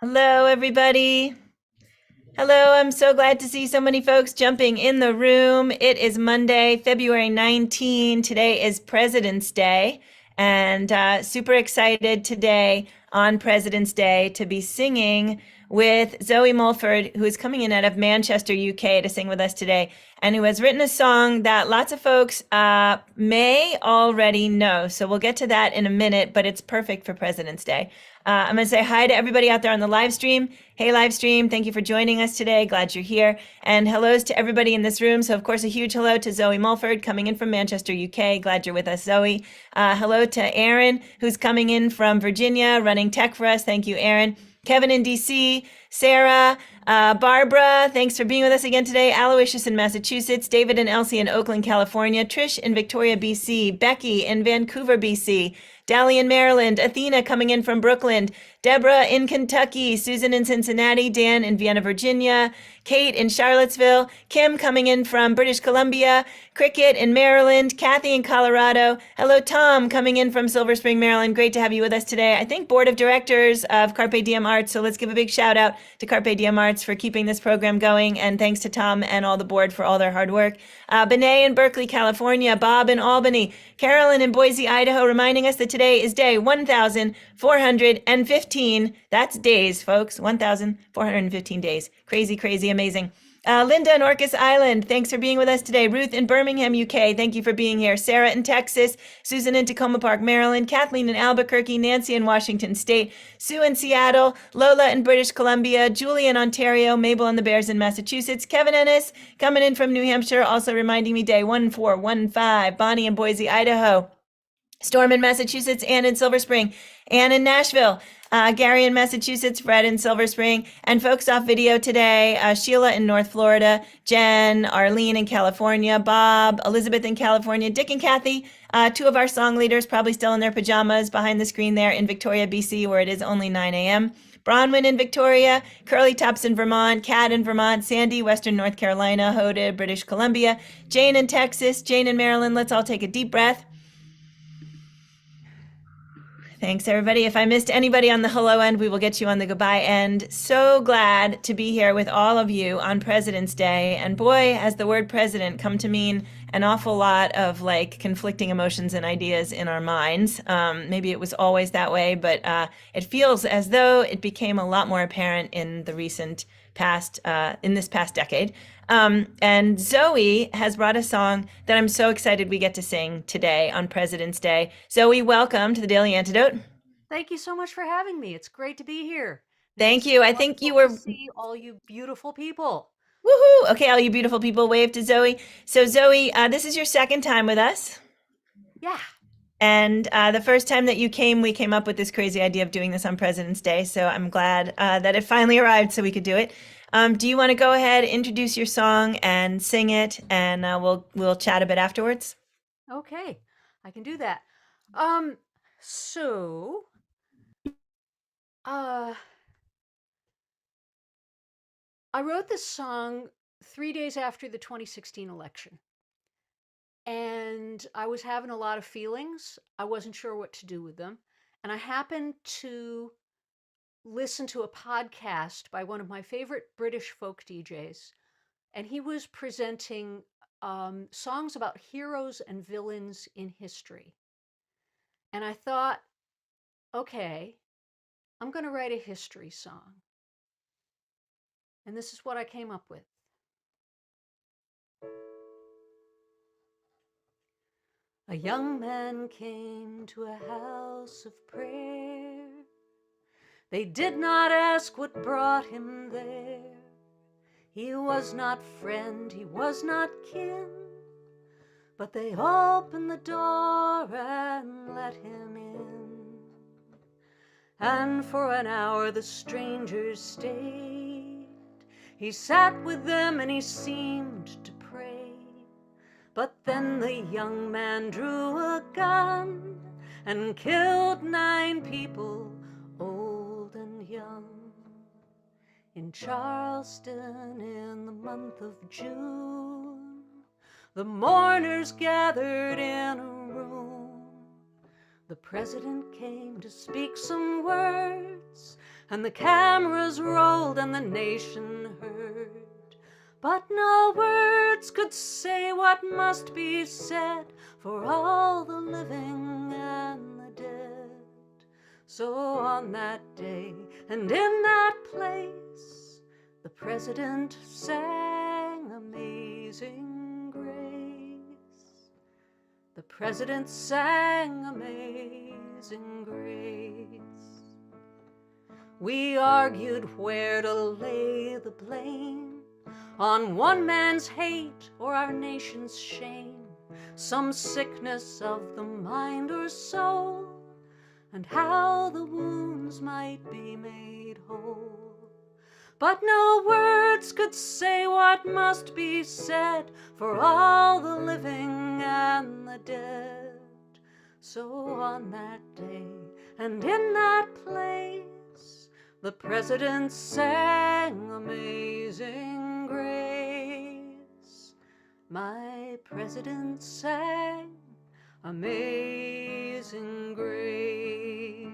Hello, everybody. Hello, I'm so glad to see so many folks jumping in the room. It is Monday, February 19. Today is President's Day, and super excited today on President's Day to be singing with Zoe Mulford, who is coming in out of Manchester, UK, to sing with us today, and who has written a song that lots of folks may already know. So we'll get to that in a minute, but it's perfect for President's Day. I'm going to say hi to everybody out there on the live stream. Hey, live stream, thank you for joining us today. Glad you're here. And hellos to everybody in this room. So, of course, a huge hello to Zoe Mulford coming in from Manchester, UK. Glad you're with us, Zoe. Hello to Aaron, who's coming in from Virginia, running tech for us. Thank you, Aaron. Kevin in DC, Sarah, Barbara, thanks for being with us again today. Aloysius in Massachusetts, David and Elsie in Oakland, California, Trish in Victoria, BC, Becky in Vancouver, BC, Dally in Maryland, Athena coming in from Brooklyn, Deborah in Kentucky, Susan in Cincinnati, Dan in Vienna, Virginia, Kate in Charlottesville, Kim coming in from British Columbia, Cricket in Maryland, Kathy in Colorado. Hello, Tom coming in from Silver Spring, Maryland. Great to have you with us today. I think Board of Directors of Carpe Diem Arts. So let's give a big shout out to Carpe Diem Arts for keeping this program going. And thanks to Tom and all the board for all their hard work. Benet in Berkeley, California, Bob in Albany, Carolyn in Boise, Idaho, reminding us that today is day 1,415. That's days, folks. 1,415 days. Crazy, crazy, amazing. Linda in Orcas Island, thanks for being with us today. Ruth in Birmingham, UK, thank you for being here. Sarah in Texas, Susan in Tacoma Park, Maryland, Kathleen in Albuquerque, Nancy in Washington State, Sue in Seattle, Lola in British Columbia, Julie in Ontario, Mabel and the Bears in Massachusetts, Kevin Ennis coming in from New Hampshire, also reminding me day 1415, Bonnie in Boise, Idaho, Storm in Massachusetts, Ann in Silver Spring, Ann in Nashville, Gary in Massachusetts, Fred in Silver Spring, and folks off video today, Sheila in North Florida, Jen, Arlene in California, Bob, Elizabeth in California, Dick and Kathy, two of our song leaders probably still in their pajamas behind the screen there in Victoria, BC, where it is only 9 a.m. Bronwyn in Victoria, Curly Tops in Vermont, Kat in Vermont, Sandy, Western North Carolina, Hoda, British Columbia, Jane in Texas, Jane in Maryland. Let's all take a deep breath. Thanks, everybody. If I missed anybody on the hello end, we will get you on the goodbye end. So glad to be here with all of you on President's Day. And boy, has the word president come to mean an awful lot of like conflicting emotions and ideas in our minds. Maybe it was always that way, but it feels as though it became a lot more apparent in the recent past, in this past decade. And Zoe has brought a song that I'm so excited we get to sing today on President's Day. Zoe, welcome to the Daily Antidote. Thank you so much for having me. It's great to be here. Thank It's you. I think you wonderful were, to see all you beautiful people. woohoo. Okay, all you beautiful people, wave to Zoe. So, Zoe, this is your second time with us. Yeah. And the first time that you came, we came up with this crazy idea of doing this on President's Day. So I'm glad that it finally arrived so we could do it. Do you want to go ahead, introduce your song, and sing it, and we'll chat a bit afterwards? Okay. I can do that. Um so uh I wrote this song 3 days after the 2016 election. And I was having a lot of feelings. I wasn't sure what to do with them. And I happened to listen to a podcast by one of my favorite British folk DJs, and he was presenting songs about heroes and villains in history. And I thought, okay, I'm going to write a history song. And this is what I came up with. A young man came to a house of prayer. They did not ask what brought him there. He was not friend, he was not kin, but they opened the door and let him in. And for an hour the strangers stayed. He sat with them and he seemed to pray. But then the young man drew a gun and killed 9 people, old and young. In Charleston in the month of June, the mourners gathered in a room. The president came to speak some words, and the cameras rolled and the nation heard. But no words could say what must be said for all the living and the dead. So on that day and in that place, the president sang Amazing Grace. The president sang Amazing Grace. We argued where to lay the blame, on one man's hate or our nation's shame, some sickness of the mind or soul, and how the wounds might be made whole. But no words could say what must be said for all the living and the dead. So on that day and in that place, the president sang Amazing Grace. My president sang Amazing Grace.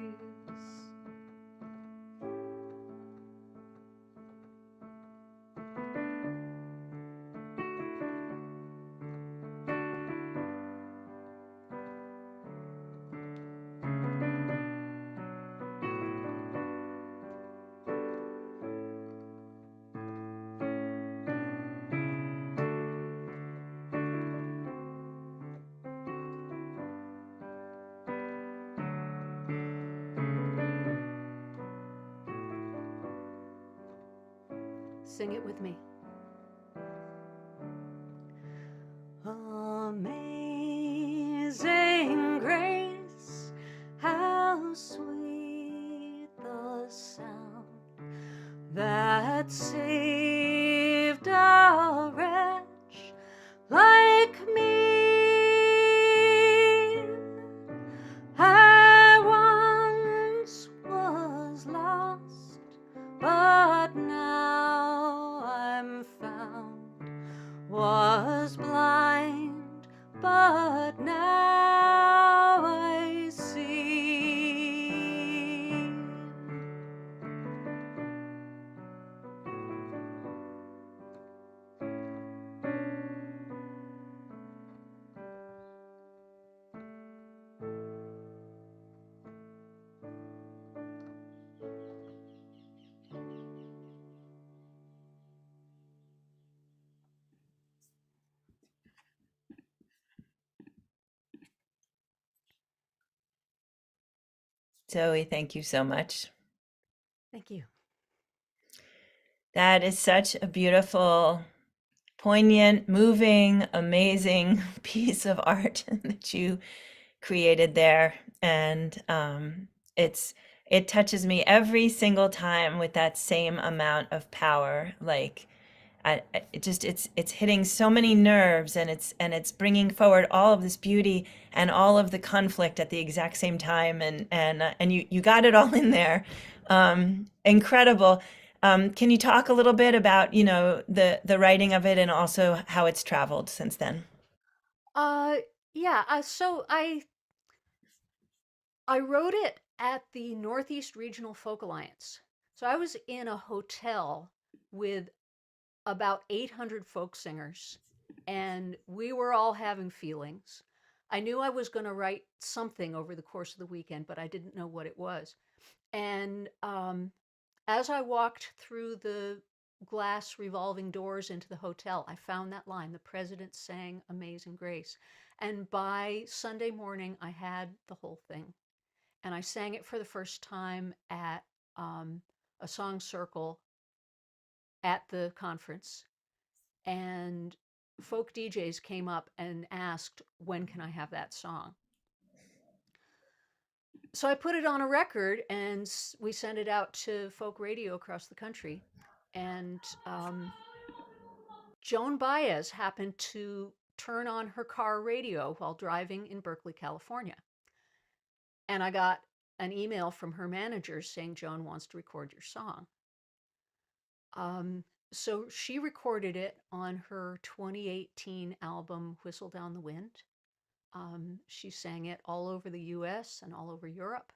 Sing it with me. Amazing grace, how sweet the sound that saved a wretch like me. I once was lost, but now I'm found, was blind, but now I see. Zoe, thank you so much. Thank you. That is such a beautiful, poignant, moving, amazing piece of art that you created there. And it touches me every single time with that same amount of power. Like it's hitting so many nerves, and it's bringing forward all of this beauty and all of the conflict at the exact same time, and you got it all in there. Incredible. Can you talk a little bit about, the writing of it and also how it's traveled since then? So I wrote it at the Northeast Regional Folk Alliance. So I was in a hotel with about 800 folk singers, and we were all having feelings. I knew I was going to write something over the course of the weekend, but I didn't know what it was. And as I walked through the glass revolving doors into the hotel, I found that line, the president sang Amazing Grace. And by Sunday morning, I had the whole thing. And I sang it for the first time at a song circle at the conference. And folk DJs came up and asked, when can I have that song? So I put it on a record, and we sent it out to folk radio across the country. And Joan Baez happened to turn on her car radio while driving in Berkeley, California. And I got an email from her manager saying, Joan wants to record your song. So she recorded it on her 2018 album, Whistle Down the Wind. She sang it all over the US and all over Europe.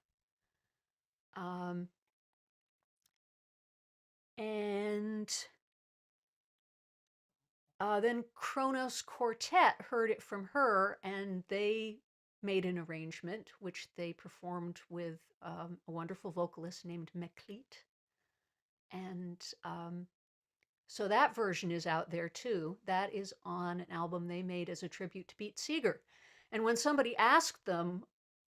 And then Kronos Quartet heard it from her, and they made an arrangement, which they performed with a wonderful vocalist named Meklit. And so that version is out there too. That is on an album they made as a tribute to Pete Seeger. And when somebody asked them,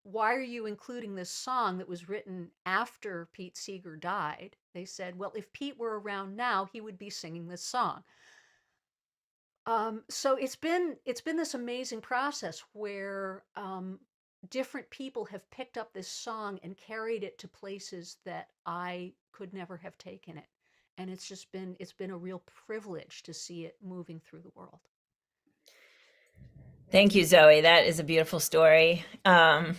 why are you including this song that was written after Pete Seeger died? They said, well, if Pete were around now, he would be singing this song. So it's been this amazing process where different people have picked up this song and carried it to places that I could never have taken it. And it's been a real privilege to see it moving through the world. Thank you, Zoe. That is a beautiful story. And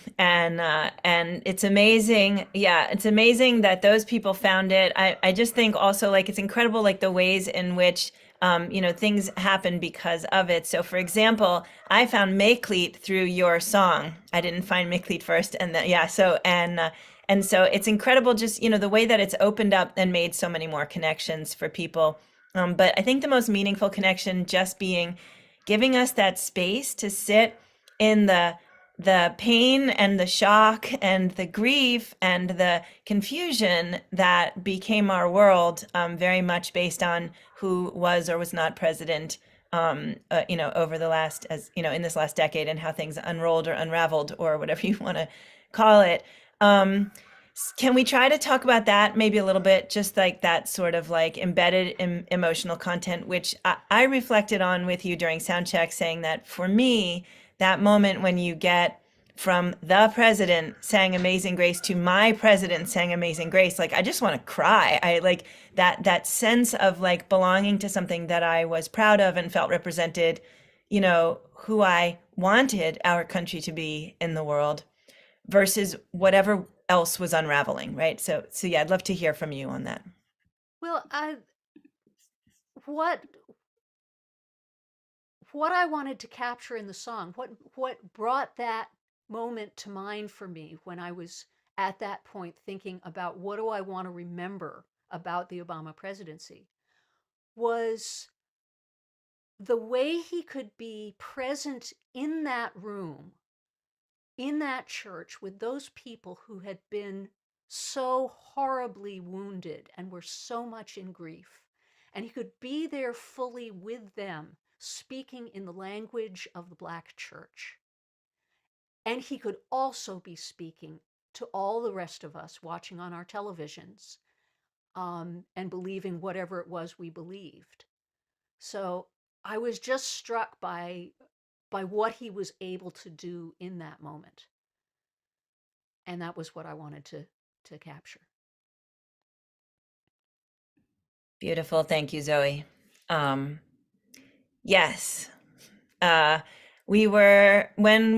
it's amazing. Yeah, it's amazing that those people found it. I just think also like it's incredible like the ways in which things happen because of it. So for example, I found Maycleat through your song. I didn't find Maycleat first, and then yeah, and so it's incredible just the way that it's opened up and made so many more connections for people. But I think the most meaningful connection just being giving us that space to sit in the pain and the shock and the grief and the confusion that became our world, very much based on who was or was not president, over the last, in this last decade, and how things unrolled or unraveled or whatever you want to call it. Can we try to talk about that maybe a little bit, just like that sort of like embedded emotional content, which I reflected on with you during sound check, saying that for me, that moment when you get from the president sang Amazing Grace to my president sang Amazing Grace, like I just want to cry. I like that sense of like belonging to something that I was proud of and felt represented, who I wanted our country to be in the world versus whatever else was unraveling, right? So yeah, I'd love to hear from you on that. Well, what I wanted to capture in the song, what brought that moment to mind for me when I was at that point thinking about what do I want to remember about the Obama presidency, was the way he could be present in that room, in that church, with those people who had been so horribly wounded and were so much in grief. And he could be there fully with them, speaking in the language of the Black church. And he could also be speaking to all the rest of us watching on our televisions, and believing whatever it was we believed. So I was just struck by what he was able to do in that moment. And that was what I wanted to capture. Beautiful. Thank you, Zoe. Yes. When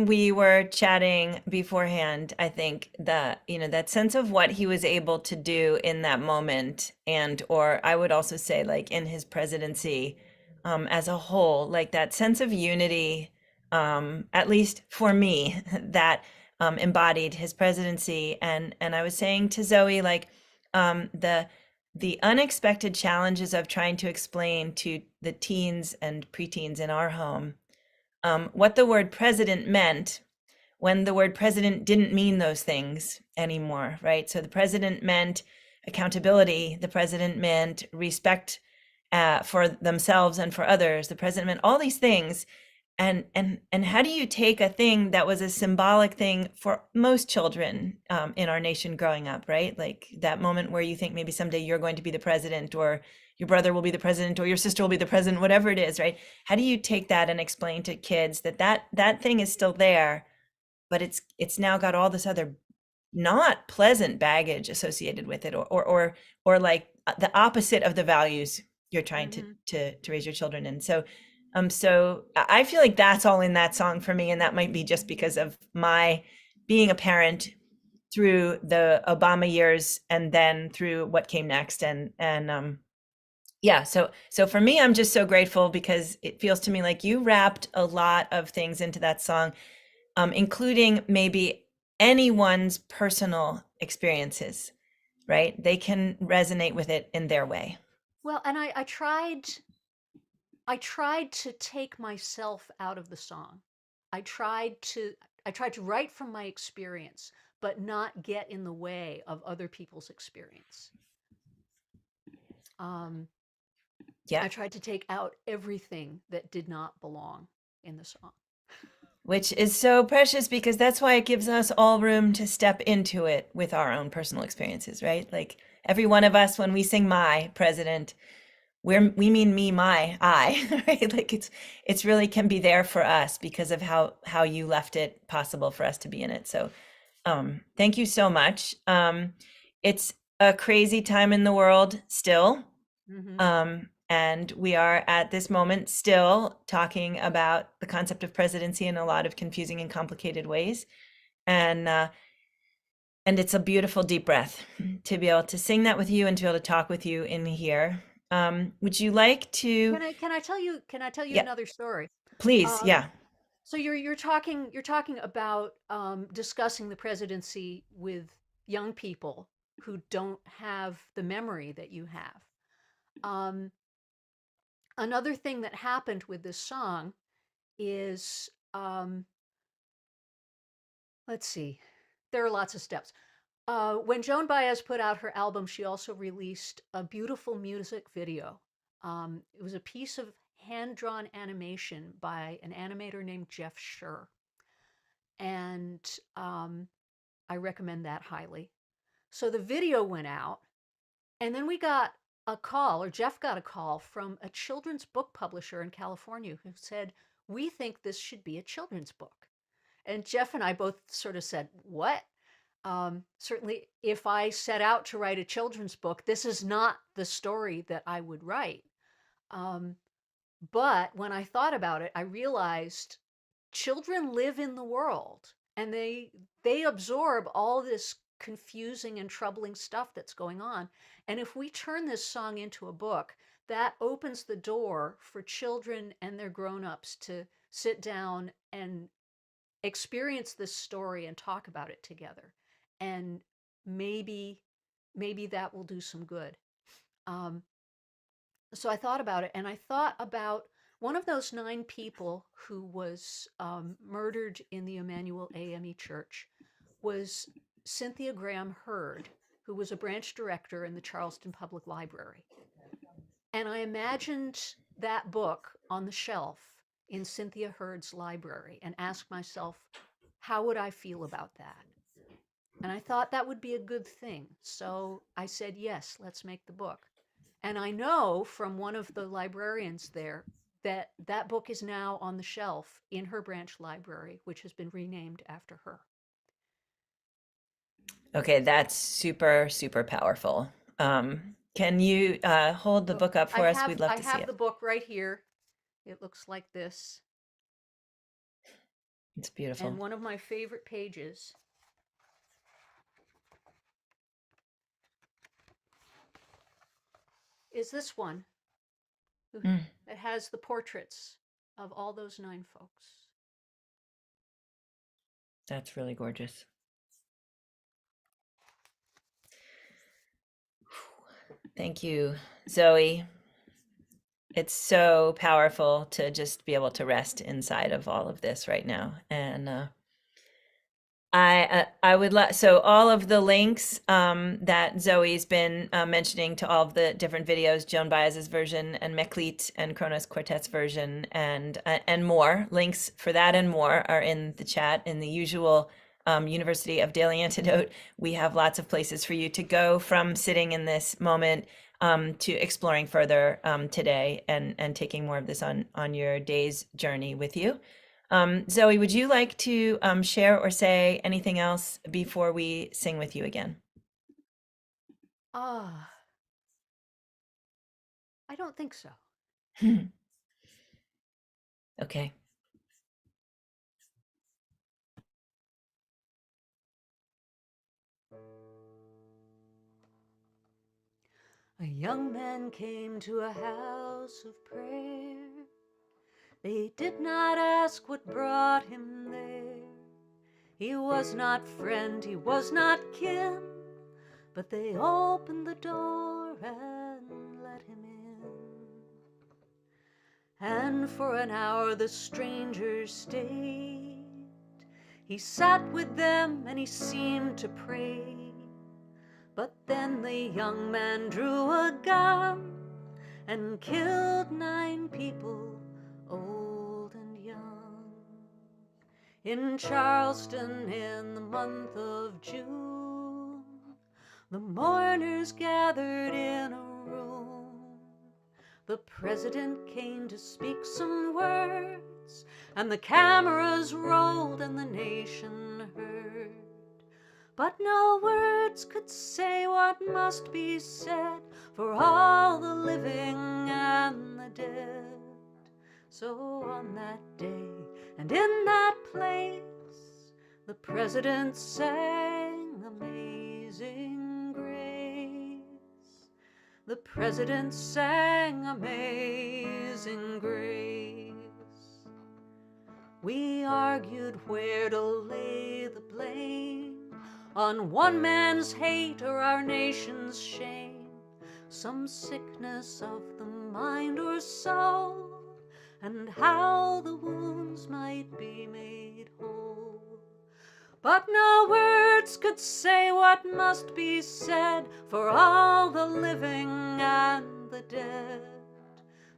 we were chatting beforehand, I think that, that sense of what he was able to do in that moment, and, or I would also say like in his presidency, as a whole, like that sense of unity, at least for me, that, embodied his presidency. And I was saying to Zoe, like, the unexpected challenges of trying to explain to the teens and preteens in our home, what the word president meant when the word president didn't mean those things anymore, right? So the president meant accountability. The president meant respect, for themselves and for others. The president meant all these things. And how do you take a thing that was a symbolic thing for most children, in our nation growing up, right? Like that moment where you think maybe someday you're going to be the president, or your brother will be the president, or your sister will be the president, whatever it is, right? How do you take that and explain to kids that thing is still there, but it's now got all this other not pleasant baggage associated with it, or like the opposite of the values you're trying to raise your children in. So I feel like that's all in that song for me, and that might be just because of my being a parent through the Obama years and then through what came next. And yeah, so for me, I'm just so grateful because it feels to me like you wrapped a lot of things into that song, including maybe anyone's personal experiences, right? They can resonate with it in their way. Well, and I tried to take myself out of the song. I tried to write from my experience, but not get in the way of other people's experience. Um, Yeah. I tried to take out everything that did not belong in the song. Which is so precious because that's why it gives us all room to step into it with our own personal experiences, right? Like every one of us, when we sing "My President," we mean me, my, I, right? Like it's really can be there for us because of how you left it possible for us to be in it. So thank you so much. It's a crazy time in the world still. Mm-hmm. And we are at this moment still talking about the concept of presidency in a lot of confusing and complicated ways. And it's a beautiful deep breath to be able to sing that with you and to be able to talk with you in here. Would you like to? Can I tell you Yeah, another story? please. Um, Yeah. so you're talking about discussing the presidency with young people who don't have the memory that you have. Um, Another thing that happened with this song is, let's see, there are lots of steps. When Joan Baez put out her album, she also released a beautiful music video. It was a piece of hand-drawn animation by an animator named Jeff Schur, and I recommend that highly. So the video went out, and then we got a call, or Jeff got a call from a children's book publisher in California who said, "We think this should be a children's book." And Jeff and I both sort of said, "What?" Certainly, if I set out to write a children's book, this is not the story that I would write. Um, but when I thought about it, I realized children live in the world and they absorb all this confusing and troubling stuff that's going on. And if we turn this song into a book, that opens the door for children and their grown-ups to sit down and experience this story and talk about it together. And maybe that will do some good. Um, so I thought about it, and I thought about one of those 9 people who was murdered in the Emmanuel AME Church was Cynthia Graham Hurd, who was a branch director in the Charleston Public Library. And I imagined that book on the shelf in Cynthia Hurd's library and asked myself, how would I feel about that? And I thought that would be a good thing. So I said, yes, let's make the book. And I know from one of the librarians there that that book is now on the shelf in her branch library, which has been renamed after her. Okay, that's super, super powerful. Can you hold the So book up for us? We'd love I to see have it. the book right here. It looks like this. It's beautiful. And one of my favorite pages is this one. It has the portraits of all those 9 folks. That's really gorgeous. Thank you, Zoe. It's so powerful to just be able to rest inside of all of this right now. And I would love, so all of the links that Zoe's been mentioning to all of the different videos, Joan Baez's version and Meklit and Kronos Quartet's version and more, links for that and more are in the chat in the usual University of Daily Antidote. We have lots of places for you to go from sitting in this moment to exploring further today and taking more of this on your day's journey with you. Zoe, would you like to share or say anything else before we sing with you again? Ah, I don't think so. Okay. A young man came to a house of prayer. They did not ask what brought him there. He was not friend, he was not kin, but they opened the door and let him in. and for an hour the stranger stayed. He sat with them and he seemed to pray. But then the young man drew a gun and killed 9 people, old and young. In Charleston in the month of June, the mourners gathered in a room. The president came to speak some words, and the cameras rolled and the nation heard. But no words could say what must be said for all the living and the dead. So on that day and in that place, the president sang Amazing Grace. The president sang Amazing Grace. We argued where to lay the blame, on one man's hate or our nation's shame, some sickness of the mind or soul, and how the wounds might be made whole. But no words could say what must be said for all the living and the dead.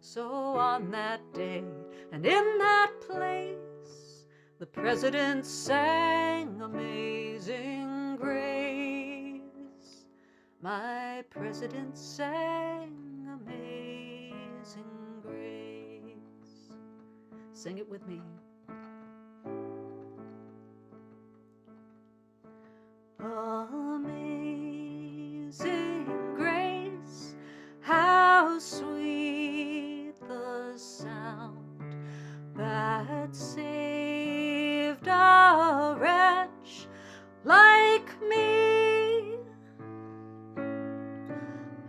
So on that day and in that place, the president sang Amazing Grace. My president sang Amazing Grace. Sing it with me. Amazing grace, how sweet the sound that saved a wretch like me.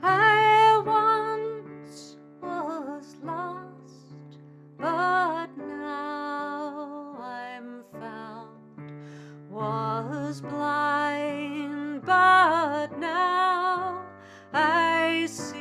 I once was lost, but now I'm found. Was blind, but now I see.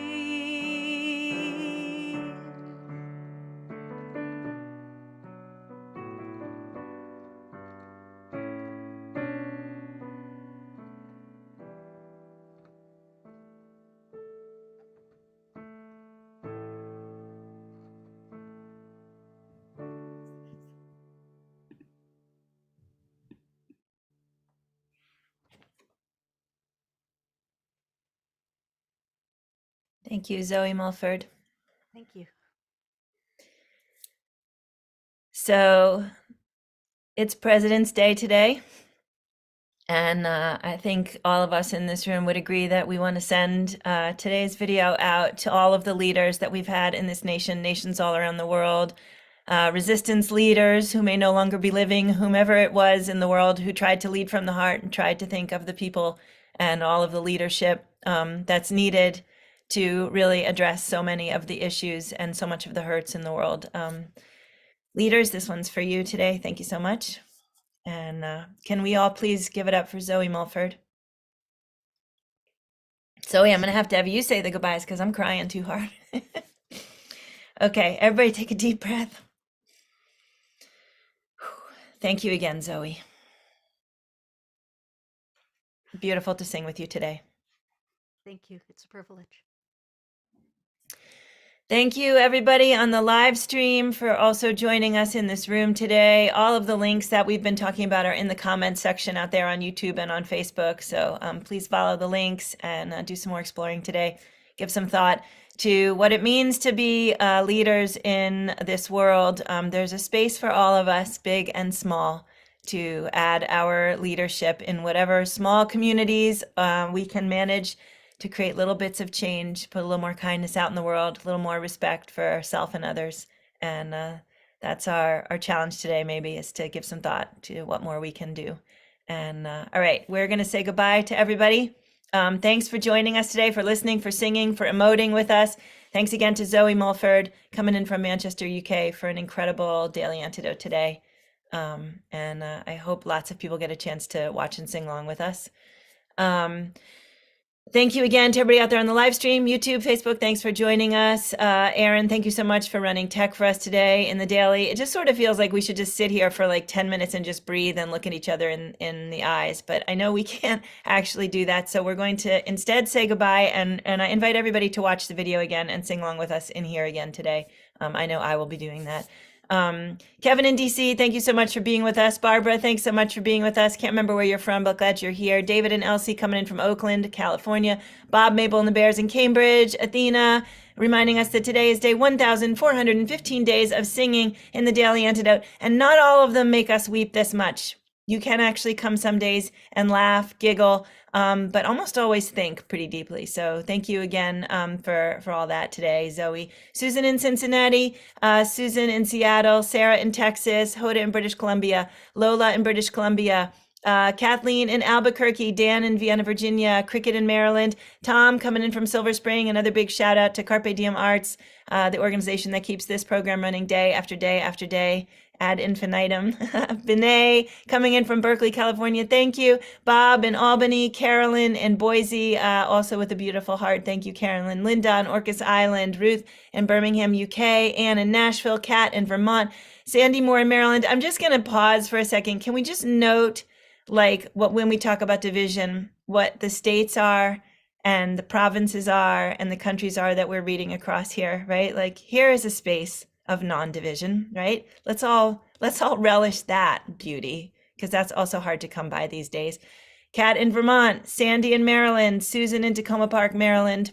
Thank you, Zoe Mulford. Thank you. So it's President's Day today. And I think all of us in this room would agree that we want to send today's video out to all of the leaders that we've had in this nation, nations all around the world, resistance leaders who may no longer be living, whomever it was in the world who tried to lead from the heart and tried to think of the people and all of the leadership that's needed to really address so many of the issues and so much of the hurts in the world. Leaders, this one's for you today. Thank you so much. And can we all please give it up for Zoe Mulford? Zoe, I'm going to have you say the goodbyes because I'm crying too hard. Okay, everybody take a deep breath. Thank you again, Zoe. Beautiful to sing with you today. Thank you. It's a privilege. Thank you, everybody on the live stream, for also joining us in this room today. All of the links that we've been talking about are in the comments section out there on YouTube and on Facebook. So please follow the links and do some more exploring today. Give some thought to what it means to be leaders in this world. There's a space for all of us, big and small, to add our leadership in whatever small communities we can manage to create little bits of change, put a little more kindness out in the world, a little more respect for ourselves and others. And that's our challenge today, maybe, is to give some thought to what more we can do. And all right, we're going to say goodbye to everybody. Thanks for joining us today, for listening, for singing, for emoting with us. Thanks again to Zoe Mulford, coming in from Manchester, UK, for an incredible daily antidote today. And I hope lots of people get a chance to watch and sing along with us. Thank you again to everybody out there on the live stream, YouTube, Facebook. Thanks for joining us. Aaron, thank you so much for running tech for us today in the daily. It just sort of feels like we should just sit here for like 10 minutes and just breathe and look at each other in the eyes. But I know we can't actually do that. So we're going to instead say goodbye. And I invite everybody to watch the video again and sing along with us in here again today. I know I will be doing that. Kevin in DC, thank you so much for being with us. Barbara, thanks so much for being with us. Can't remember where you're from, but glad you're here. David and Elsie coming in from Oakland, California. Bob, Mabel, and the Bears in Cambridge. Athena, reminding us that today is day 1,415 days of singing in the Daily Antidote, and not all of them make us weep this much. You can actually come some days and laugh, giggle, but almost always think pretty deeply. So thank you again for all that today, Zoe. Susan in Cincinnati, Susan in Seattle, Sarah in Texas, Hoda in British Columbia, Lola in British Columbia, Kathleen in Albuquerque, Dan in Vienna, Virginia, Cricket in Maryland, Tom coming in from Silver Spring. Another big shout out to Carpe Diem Arts, the organization that keeps this program running day after day after day. Ad infinitum. Vinay coming in from Berkeley, California. Thank you. Bob in Albany, Carolyn in Boise, also with a beautiful heart. Thank you, Carolyn. Linda on Orcas Island, Ruth in Birmingham, UK, Anne in Nashville, Kat in Vermont, Sandy Moore in Maryland. I'm just going to pause for a second. Can we just note, like, when we talk about division, what the states are and the provinces are and the countries are that we're reading across here, right? Like, here is a space of non-division, right? Let's all relish that beauty, because that's also hard to come by these days. Kat in Vermont, Sandy in Maryland, Susan in Tacoma Park, Maryland,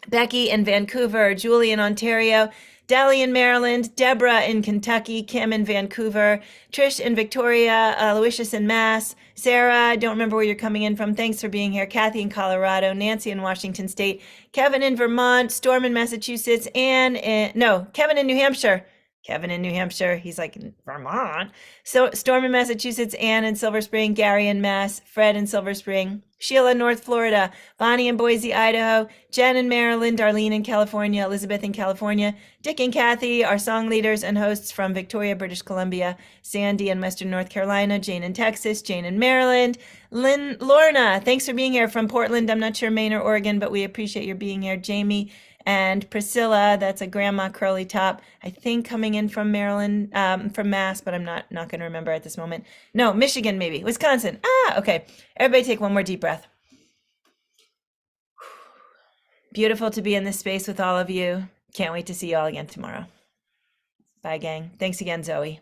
Becky in Vancouver, Julie in Ontario, Deli in Maryland, Deborah in Kentucky, Kim in Vancouver, Trish in Victoria, Aloysius in Mass, Sarah, I don't remember where you're coming in from. Thanks for being here. Kathy in Colorado, Nancy in Washington State, Kevin in Vermont, Storm in Massachusetts, Kevin in New Hampshire. Kevin in New Hampshire, he's like in Vermont. So Storm in Massachusetts, Anne in Silver Spring, Gary in Mass, Fred in Silver Spring, Sheila in North Florida, Bonnie in Boise, Idaho, Jen in Maryland, Darlene in California, Elizabeth in California, Dick and Kathy, our song leaders and hosts from Victoria, British Columbia, Sandy in Western North Carolina, Jane in Texas, Jane in Maryland, Lorna, thanks for being here from Portland. I'm not sure Maine or Oregon, but we appreciate your being here. Jamie and Priscilla, that's a grandma curly top, I think coming in from Maryland, from Mass, but I'm not going to remember at this moment. No, Michigan maybe, Wisconsin. Okay. Everybody take one more deep breath. Beautiful to be in this space with all of you. Can't wait to see you all again tomorrow. Bye, gang. Thanks again, Zoe.